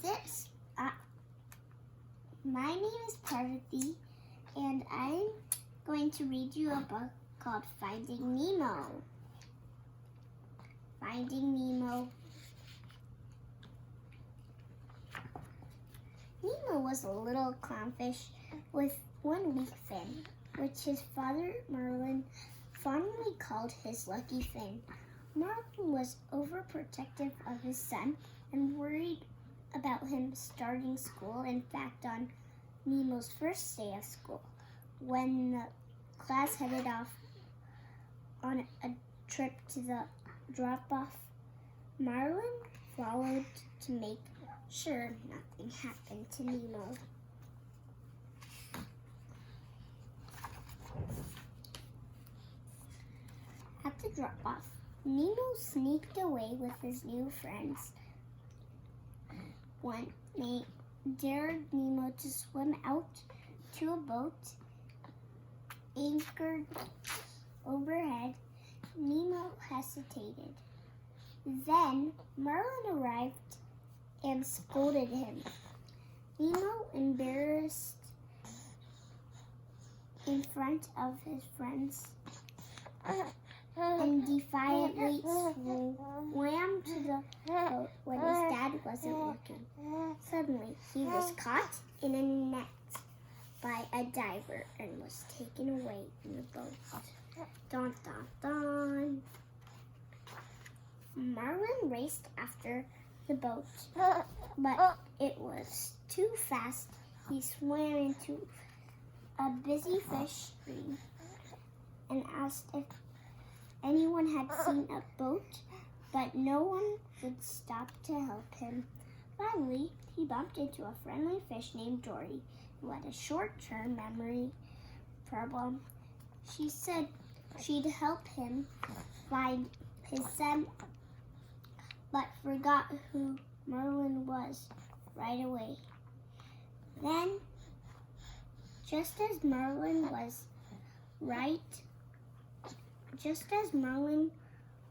This, my name is Parvati, and I'm going to read you a book called Finding Nemo. Finding Nemo. Nemo was a little clownfish with one weak fin, which his father Merlin fondly called his lucky fin. Merlin was overprotective of his son and worried about him starting school. In fact, on Nemo's first day of school, when the class headed off on a trip to the drop-off, Merlin followed to make sure nothing happened to Nemo. At the drop-off, Nemo sneaked away with his new friends. One, they dared Nemo to swim out to a boat anchored overhead. Nemo hesitated. Then Merlin arrived and scolded him. Nemo, embarrassed in front of his friends, and defiantly swam to the boat when his dad wasn't looking. Suddenly, he was caught in a net by a diver and was taken away in the boat. Dun, dun, dun. Merlin raced after the boat, but it was too fast. He swam into a busy fish stream and asked if anyone had seen a boat, but no one would stop to help him. Finally, he bumped into a friendly fish named Dory, who had a short-term memory problem. She said she'd help him find his son, but forgot who Merlin was right away. Then, just as Merlin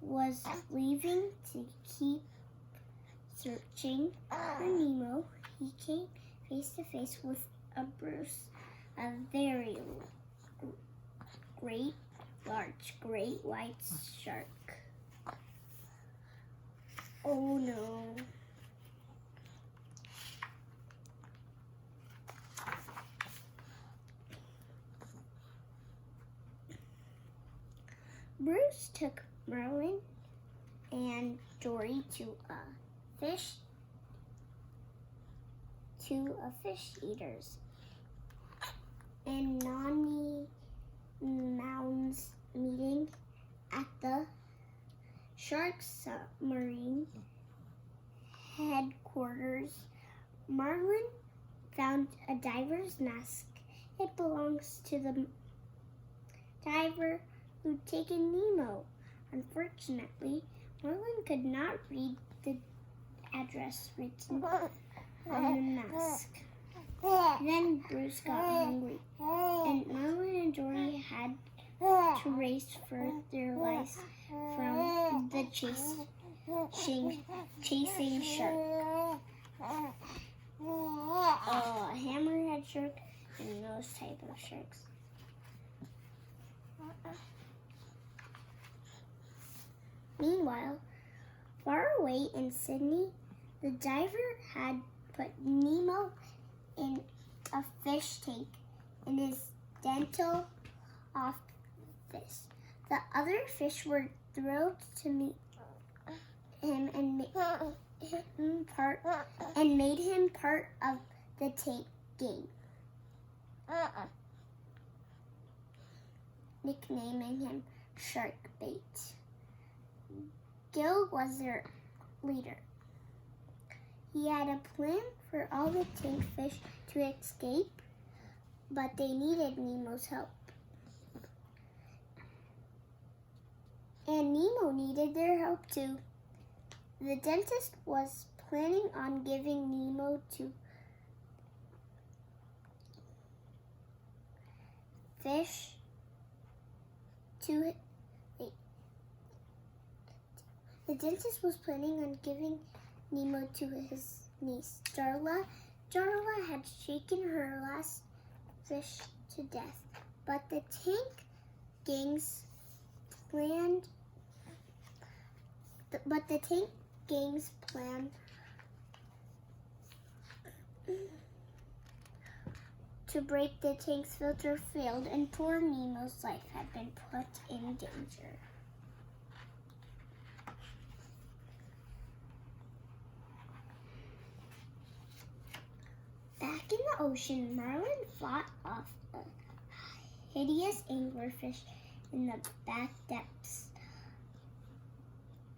was leaving to keep searching for Nemo, he came face to face with a very large great white shark. Oh no. Bruce took Merlin and Dory to a fish eaters and Mounds meeting at the shark submarine headquarters. Merlin found a diver's mask. It belongs to the diver who'd taken Nemo. Unfortunately, Merlin could not read the address written on the mask. Then Bruce got hungry, and Merlin and Dory had to race for their lives from the chasing shark. A hammerhead shark and those type of sharks. Meanwhile, far away in Sydney, the diver had put Nemo in a fish tank in his dental office. The other fish were thrilled to meet him and made him part of the tank gang, nicknaming him Shark Bait. Gil was their leader. He had a plan for all the tank fish to escape, but they needed Nemo's help. And Nemo needed their help too. The dentist was planning on giving Nemo to fish to The dentist was planning on giving Nemo to his niece, Darla. Darla had shaken her last fish to death, but the tank gangs planned to break the tank's filter failed, and poor Nemo's life had been put in danger. Back in the ocean, Marlin fought off a hideous anglerfish in the back depths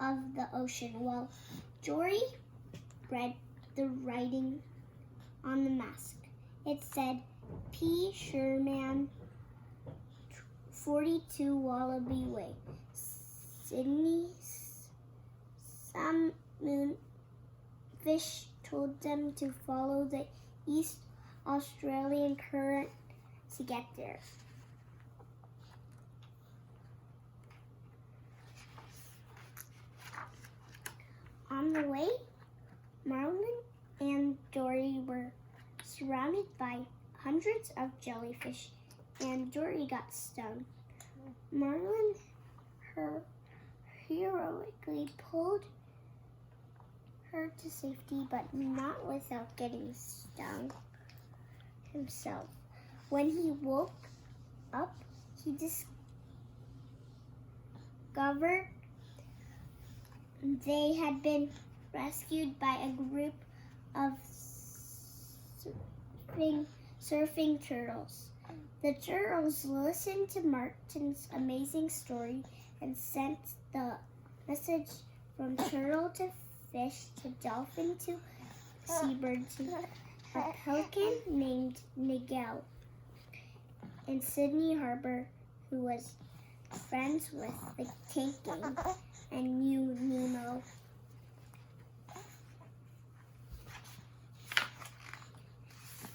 of the ocean, while Dory read the writing on the mask. It said, P. Sherman, 42 Wallaby Way, Sydney. Some moonfish told them to follow the East Australian current to get there. On the way, Marlin and Dory were surrounded by hundreds of jellyfish, and Dory got stung. Marlin heroically pulled her to safety, but not without getting stung himself. When he woke up, he discovered they had been rescued by a group of surfing turtles. The turtles listened to Martin's amazing story and sent the message from turtle to fish to dolphin to seabird to a pelican named Miguel in Sydney Harbor, who was friends with the tank gang and knew Nemo.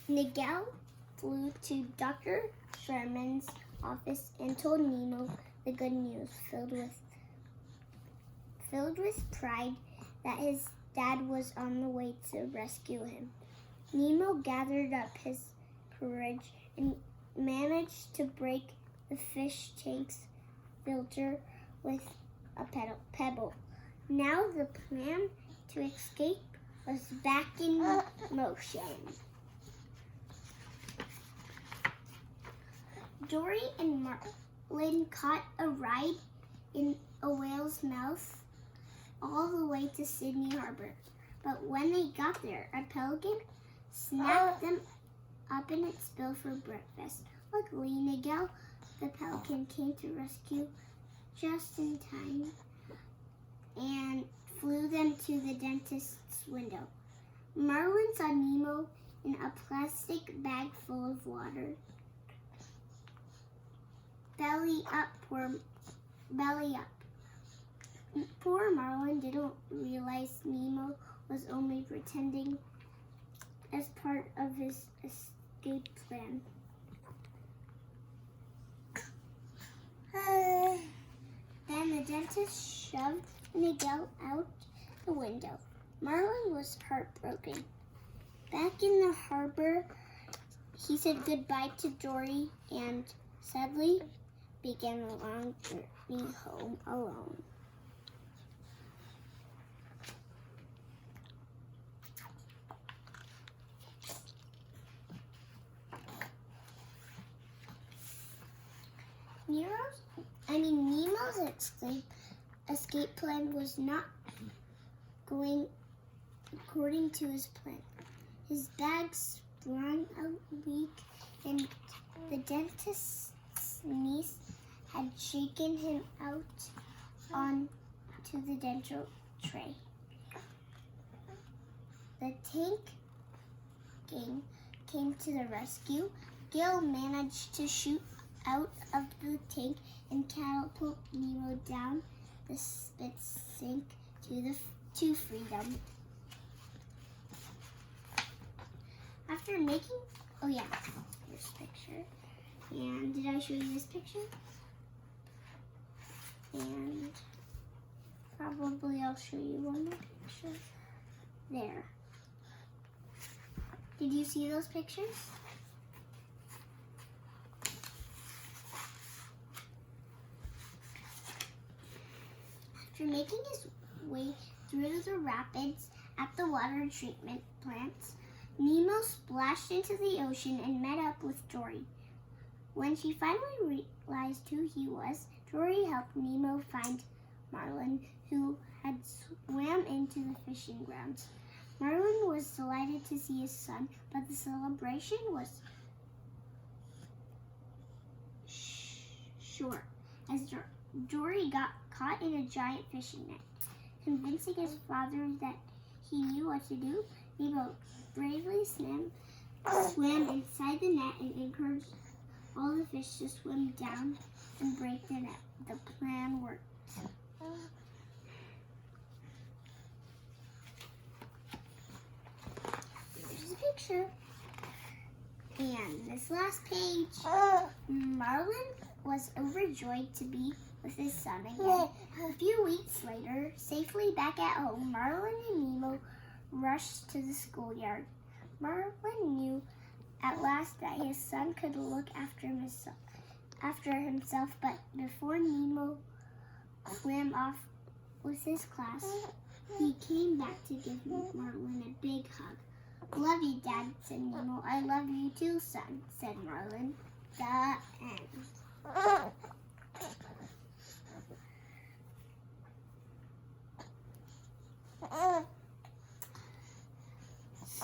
Miguel flew to Dr. Sherman's office and told Nemo the good news, filled with pride that his dad was on the way to rescue him. Nemo gathered up his courage and managed to break the fish tank's filter with a pebble. Now the plan to escape was back in motion. Dory and Marlin caught a ride in a whale's mouth all the way to Sydney Harbor. But when they got there, a pelican snapped them up in its bill for breakfast. Luckily, Miguel, the pelican, came to rescue just in time and flew them to the dentist's window. Marlin saw Nemo in a plastic bag full of water. Belly up. Poor Marlin didn't realize Nemo was only pretending as part of his escape plan. Then the dentist shoved Miguel out the window. Marlin was heartbroken. Back in the harbor, he said goodbye to Dory and sadly began a long journey home alone. Nemo's escape plan was not going according to his plan. His bag sprung a leak, and the dentist's niece had shaken him out onto the dental tray. The tank gang came to the rescue. Gil managed to shoot out of the tank and catapult Nemo down the spit sink to freedom. After making, here's a picture. And did I show you this picture? And probably I'll show you one more picture. There. Did you see those pictures? After making his way through the rapids at the water treatment plants, Nemo splashed into the ocean and met up with Dory. When she finally realized who he was, Dory helped Nemo find Marlin, who had swam into the fishing grounds. Marlin was delighted to see his son, but the celebration was short, as Dory got caught in a giant fishing net. Convincing his father that he knew what to do, Nemo bravely swam inside the net and encouraged all the fish to swim down and break the net. The plan worked. Here's a picture. And this last page, Marlin was overjoyed to be with his son again. A few weeks later, safely back at home, Marlin and Nemo rushed to the schoolyard. Marlin knew at last that his son could look after himself, but before Nemo swam off with his class, he came back to give Marlin a big hug. "Love you, Dad," said Nemo. "I love you too, son," said Marlin. The end.